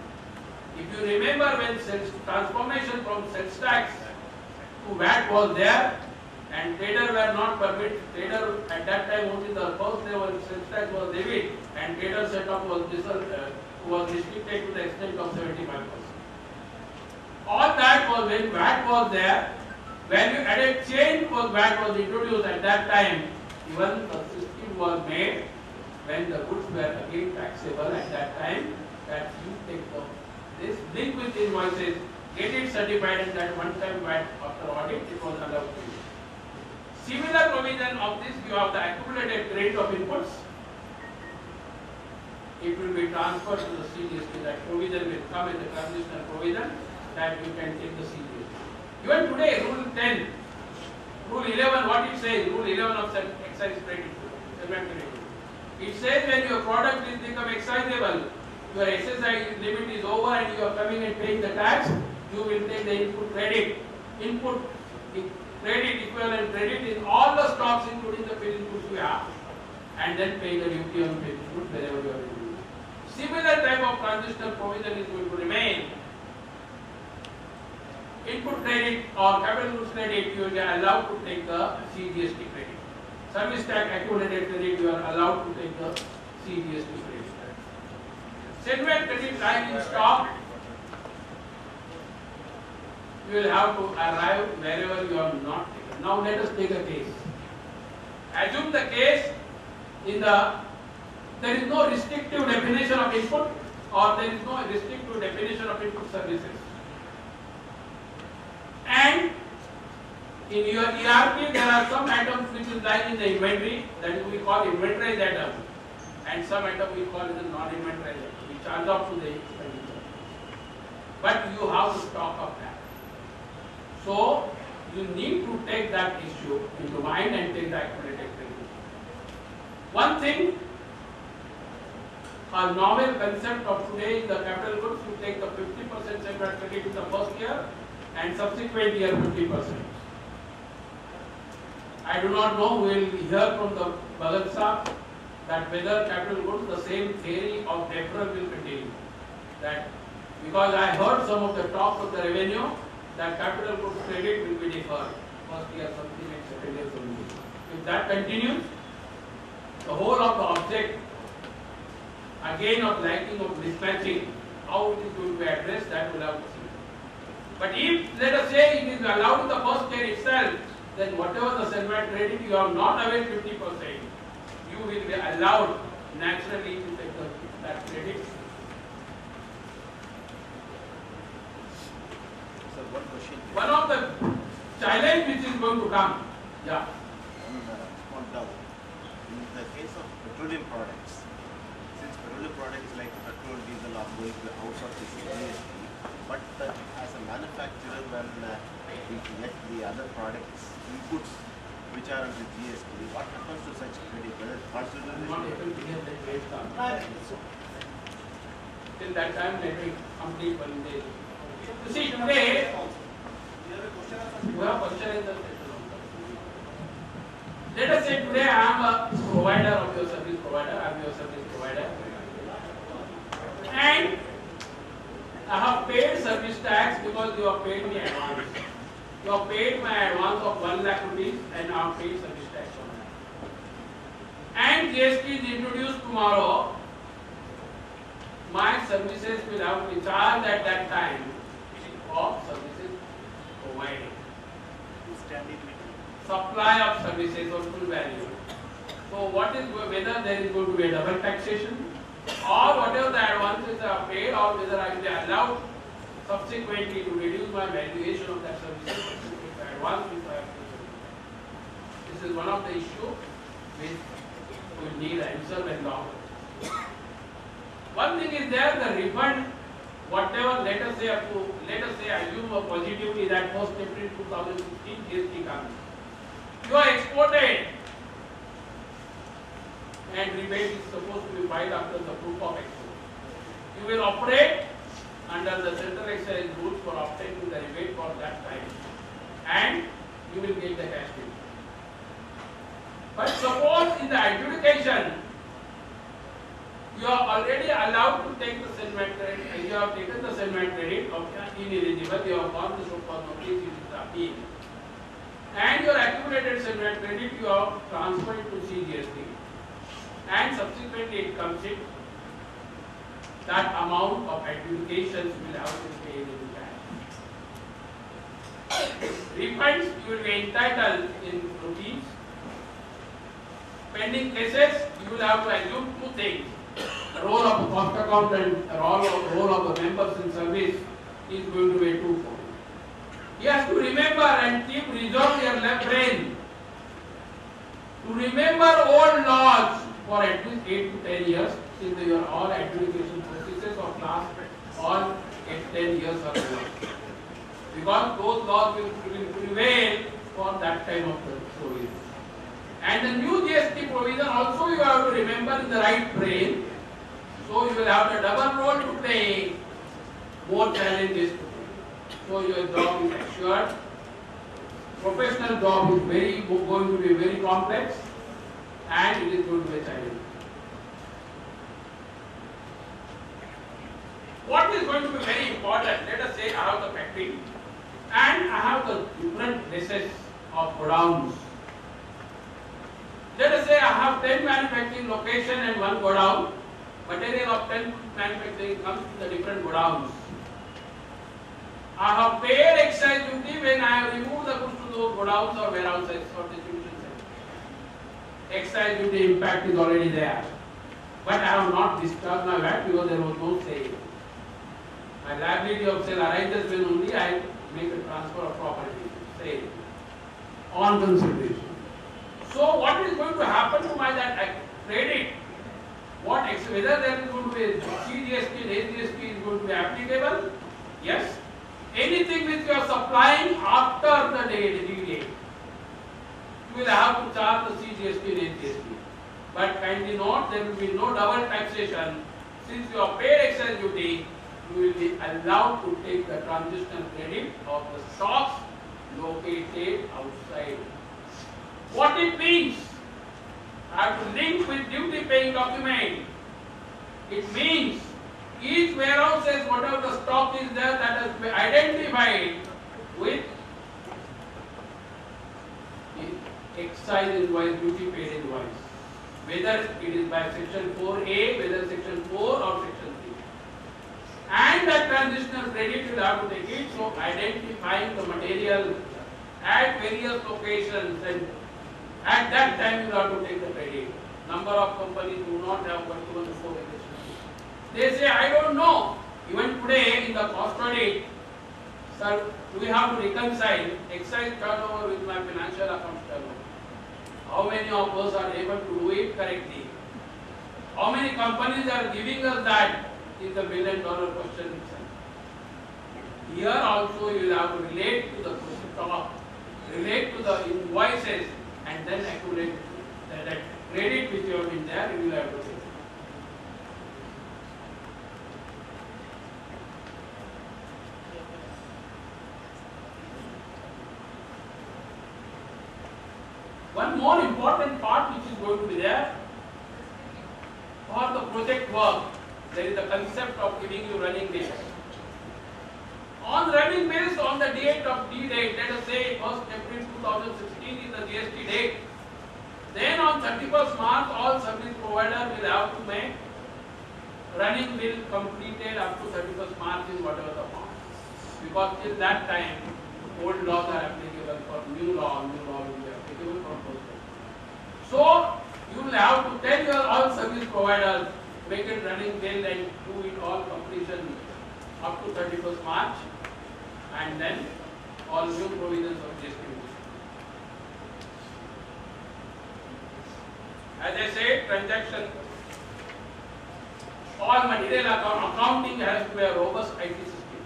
If you remember when transformation from sales tax to VAT was there, and trader were not permitted, trader at that time only the first level sales tax was levied, and trader setup was restricted to the extent of 75%. All that was when VAT was there, value added change was VAT was introduced at that time, even the system was made when the goods were again taxable at that time, that you take this link with invoices, get it certified, and that one time VAT after audit it was allowed to use. Similar provision of this, you have the accumulated credit of inputs. It will be transferred to the CGST. That provision will come as a transitional provision that you can take the CGST. Even today, Rule 10, Rule 11, what it says, Rule 11 of excise credit, it says when your product is become excisable, your SSI limit is over and you are coming and paying the tax, you will take the input credit equivalent credit in all the stocks including the finished goods you have, and then pay the duty on finished goods wherever you are doing. Similar type of transitional provision is going to remain. Input credit or capital goods credit, you will be allowed to take the CGST credit. Service tax accumulated credit, you are allowed to take the CGST credit. Settlement credit lying in stock, you will have to arrive wherever you are not taken. Now let us take a case. Assume the case there is no restrictive definition of input or there is no restrictive definition of input services. And in your ERP there are some items which is lying in the inventory, that is we call inventorized item, and some item we call it the non-inventorized item. We charge off to the expenditure. But you have to stock of that. So you need to take that issue into mind and take the accumulated credit. One thing, a novel concept of today in the capital goods, you take the 50% separate credit in the first year and subsequent year 50%. I do not know, we will hear from the Bhagat Sahab that whether capital goods, the same theory of deferral will continue. That because I heard some of the talks of the revenue, that capital goods credit will be deferred. First year something and second year something. If that continues, the whole of the object, again of lacking of mismatching, how it is going to be addressed, that will have to see. But if, let us say, it is allowed in the first year itself, then whatever the settlement credit you have not availed 50%, you will be allowed naturally to take that credit. One question. One of the challenge which is going to come, yeah. One doubt. In the case of petroleum products, since petroleum products like petrol, diesel are going to outsource this GST, but as a manufacturer, when we get the other products, inputs which are under GST, what happens to such credit? Whether considered Not able to hear that rate come. Till that time, let me complete one day. You see, today, you have a question in the session. Let us say today I am a provider of your service provider, I am your service provider. And I have paid service tax because you have paid me advance. You have paid my advance of 1 lakh rupees and I have paid service tax on that. And GST is introduced tomorrow. My services will have to be charged at that time of services providing. Standing meter. Supply of services or full value. So what is whether there is going to be a double taxation or whatever the advances are paid or whether I will be allowed subsequently to reduce my valuation of that services if I advance if I have to. This is one of the issue which we need answer very long. One thing is there, the refund, whatever let us say assume a positively that post April 2016 GST comes. You are exported and rebate is supposed to be filed after the proof of export. You will operate under the central excise rules for obtaining the rebate for that time and you will get the cash payment. But suppose in the adjudication you are already allowed to take the settlement credit, you have taken the settlement credit of ineligible, you have gone to so-called notice, it is the appeal. And your accumulated settlement credit you have transferred to CGST and subsequently it comes in, that amount of adjudications will have to be paid in cash. Refunds you will be entitled in rupees. Pending cases you will have to assume two things. The role of the cost accountant, the role of the members in service is going to be twofold. You have to remember and keep reserve your left brain to remember old laws for at least 8 to 10 years since your all adjudication processes of last all 10 years or more. Because those laws will prevail for that time of the provision. And the new GST provision also you have to remember in the right brain. So you will have a double role to play, more challenges to play. So your job is assured. Professional job is going to be very complex and it is going to be a challenge. What is going to be very important? Let us say I have the factory and I have the different places of godowns. Let us say I have 10 manufacturing location and one godown. Material of 10 manufacturing comes to the different godowns. I have paid excise duty when I have removed the goods to those godowns or warehouses for distribution center. Excise duty impact is already there. But I have not discharged my VAT because there was no sale. My liability of sale arises when only I make a transfer of property, sale, on consideration. So what is going to happen to my that credit? Whether there is going to be CGST and SGST is going to be applicable? Yes. Anything which you are supplying after the date, you will have to charge the CGST and SGST. But kindly note, there will be no double taxation. Since you have paid excise duty, you will be allowed to take the transitional credit of the stocks located outside. What it means? I have to link with duty paying document. It means each warehouse says whatever the stock is there that has been identified with excise invoice, duty paid invoice. Whether it is by section 4A, whether section 4 or section 3. And that transitional credit you will have to take it, so identifying the material at various locations and at that time you have to take the credit. Number of companies do not have control before registration. They say, I don't know. Even today in the cost audit, sir, we have to reconcile excise turnover with my financial account turnover. How many of us are able to do it correctly? How many companies are giving us that is the $1 million question itself. Here also you will have to relate to the stock, relate to the invoices and then accumulate that credit which you have been there, you will have to take. One more important part which is going to be there for the project work, there is the concept of giving you running bills. On running bills, on the date of D-date, let us say 1st April 2016 is the GST date. Then on 31st March, all service providers will have to make running bill completed up to 31st March in whatever the amount. Because till that time, old laws are applicable for new law will be applicable for those laws. So you will have to tell your all service providers, make it running well and do it all completion up to 31st March, and then all new provisions of GST. As I said, transaction, all material accounting has to be a robust IT system.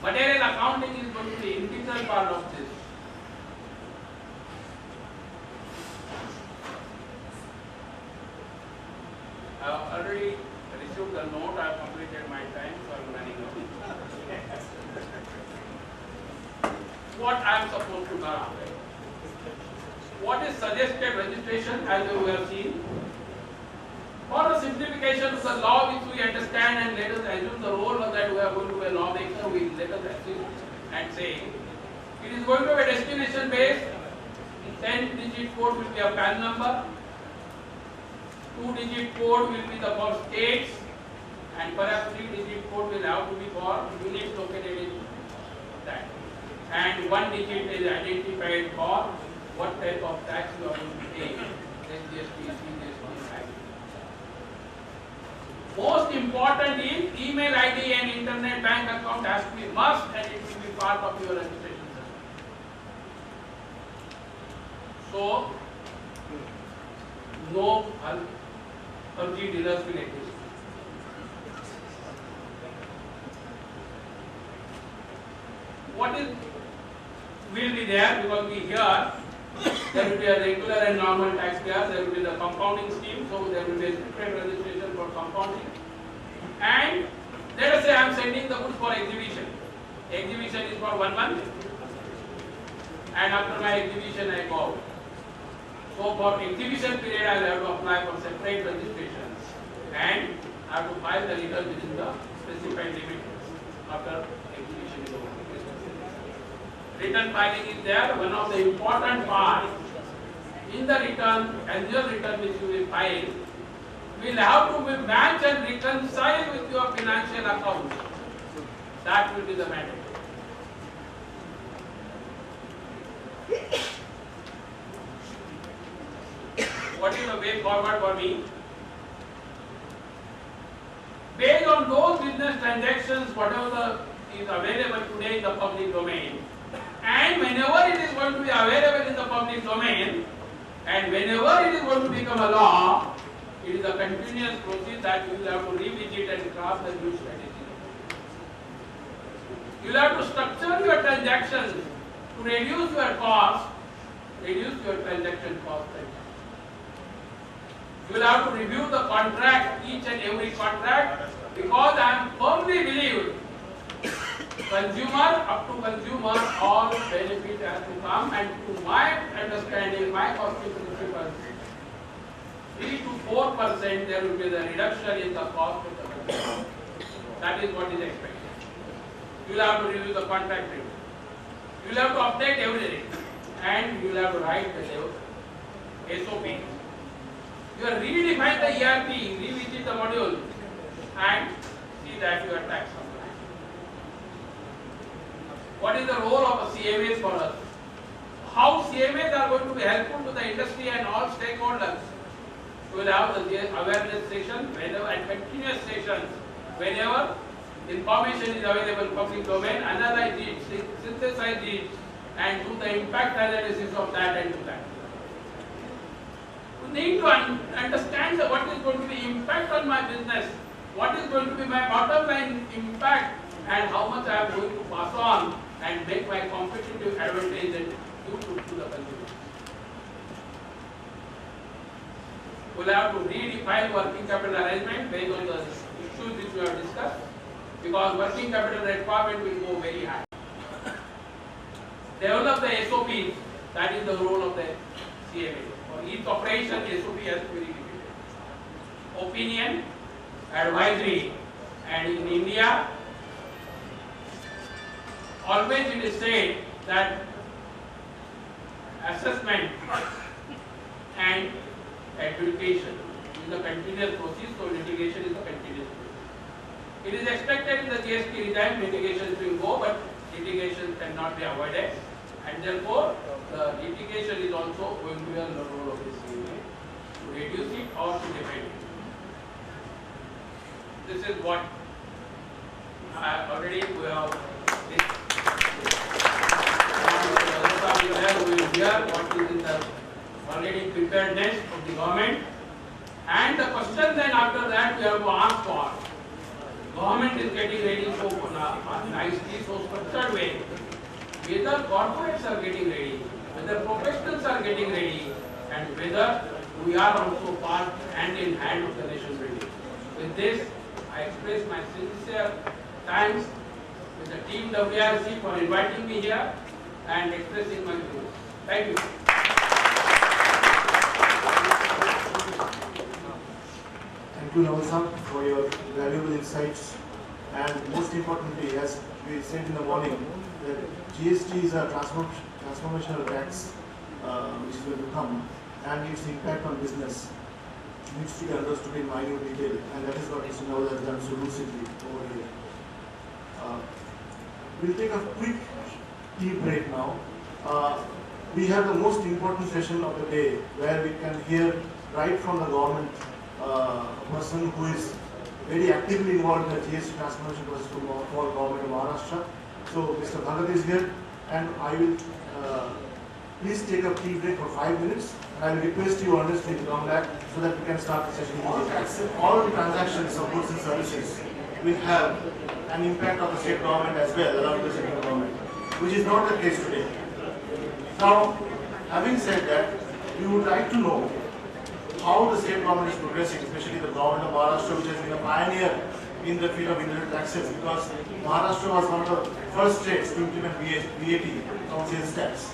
Material accounting is going to be an integral part of this. I have already received the note, I have completed my time, so I am running out. What I am supposed to do? What is suggested registration, as we have seen? For the simplification of the law which we understand, and let us assume the role of that we are going to be a lawmaker, we let us assume and say it is going to be a destination based. 10-digit code will be a PAN number, 2-digit code will be the for states, and perhaps 3-digit code will have to be for units located in that, and 1 digit is identified for what type of tax you are going to pay, SGST, CGST, tax. Most important is email ID and internet bank account has to be must, and it will be part of your registration system. So, no urgent dealers will exist. What is will be there, because we hear there will be a regular and normal taxpayer, there will be the compounding scheme, so there will be a separate registration for compounding. And let us say I am sending the goods for exhibition. Exhibition is for 1 month, and after my exhibition I go out. So for exhibition period I will have to apply for separate registrations, and I have to file the return within the specified limits after exhibition is over. Return filing is there. One of the important parts in the return, annual return which you will file, will have to be match and reconcile with your financial accounts. That will be the mandate. What is the way forward for me? Based on those business transactions, whatever is available today in the public domain, and whenever it is going to be available in the public domain, and whenever it is going to become a law, it is a continuous process that you will have to revisit and craft the new strategy. You will have to structure your transactions to reduce your cost, reduce your transaction cost. You will have to review the contract, each and every contract, because I am firmly believe consumer, up to consumer, all benefit has to come, and to my understanding, my costing principles, 3 to 4% there will be the reduction in the cost of the consumer. That is what is expected. You will have to review the contract review. You will have to update everything, and you will have to write the SOP. You will redefine the ERP, revisit the module, and see that you are tax compliant. What is the role of a CMAs for us? How CMAs are going to be helpful to the industry and all stakeholders? We will have the awareness session whenever, and continuous sessions whenever information is available in public domain, analyze it, synthesize it, and do the impact analysis of that and do that. We need to understand what is going to be impact on my business, what is going to be my bottom line impact, and how much I am going to pass on and make my competitive advantage and due to the consumer. We will have to redefine working capital arrangement based on the issues which we have discussed, because working capital requirement will go very high. Develop the SOPs, that is the role of the CMA. For each operation, SOP has to be repeated. Opinion, advisory, and in India, always it is said that assessment and adjudication is a continuous process, so litigation is a continuous process. It is expected in the GST regime litigation will go, but litigation cannot be avoided, and therefore the litigation is also going to be a role of this union to reduce it or to defend it. This is what I already we have. We will hear what is in the already preparedness of the government, and the question then after that we have to ask for. Government is getting ready so nicely, so structured way. Whether corporates are getting ready, whether professionals are getting ready, and whether we are also part hand in hand of the nation building. With this, I express my sincere thanks to the team WRC for inviting me here and expressing my views. Thank you. Thank you, Naval sir, for your valuable insights. And most importantly, as we said in the morning, that GST is a transformational tax which is going to come, and its impact on business needs to be understood in minute detail, and that is what Mr. Naval has done so lucidly over here. We'll take a quick tea break now. We have the most important session of the day, where we can hear right from the government person who is very actively involved in the GST transformation process for government of Maharashtra. So Mr. Bhagat is here, and I will please take a tea break for 5 minutes. And I will request you honestly to come back so that we can start the session. All the transactions of goods and services will have an impact on the state government as well, along with the central government, which is not the case today. Now, having said that, we would like to know how the state government is progressing, especially the government of Maharashtra, which has been a pioneer in the field of indirect taxes, because Maharashtra was one of the first states to implement VAT on sales tax.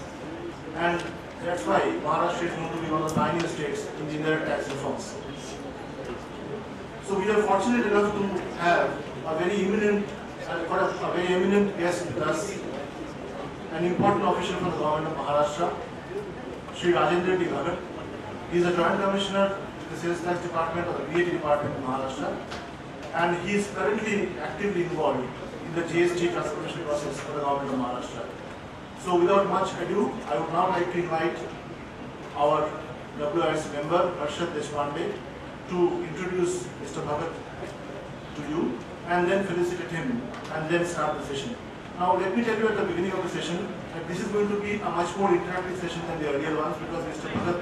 And that's why Maharashtra is known to be one of the pioneer states in the indirect tax reforms. So we are fortunate enough to have a very eminent guest with us, an important official from the government of Maharashtra, Shri Rajendra D. Bhagat. He is a Joint Commissioner in the Sales Tax Department or the VAT Department in Maharashtra, and he is currently actively involved in the GST transformation process for the government of Maharashtra. So without much ado, I would now like to invite our WRC member, Harshad Deshpande, to introduce Mr. Bhagat to you, and then felicitate him, and then start the session. Now let me tell you at the beginning of the session that this is going to be a much more interactive session than the earlier ones, because Mr. Bhagat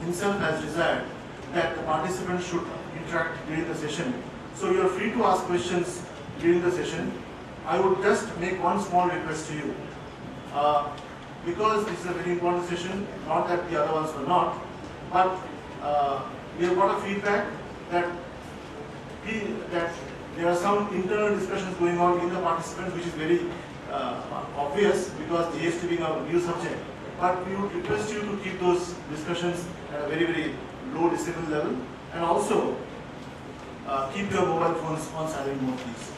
himself has desired that the participants should interact during the session. So you are free to ask questions during the session. I would just make one small request to you. Because this is a very important session, not that the other ones were not, but we have got a feedback that there are some internal discussions going on in the participants, which is very obvious because GST being a new subject. But we would request you to keep those discussions at a very, very low decibel level, and also keep your mobile phones on silent mode, please.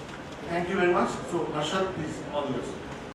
Thank you very much. So, Harshad, please, all yours.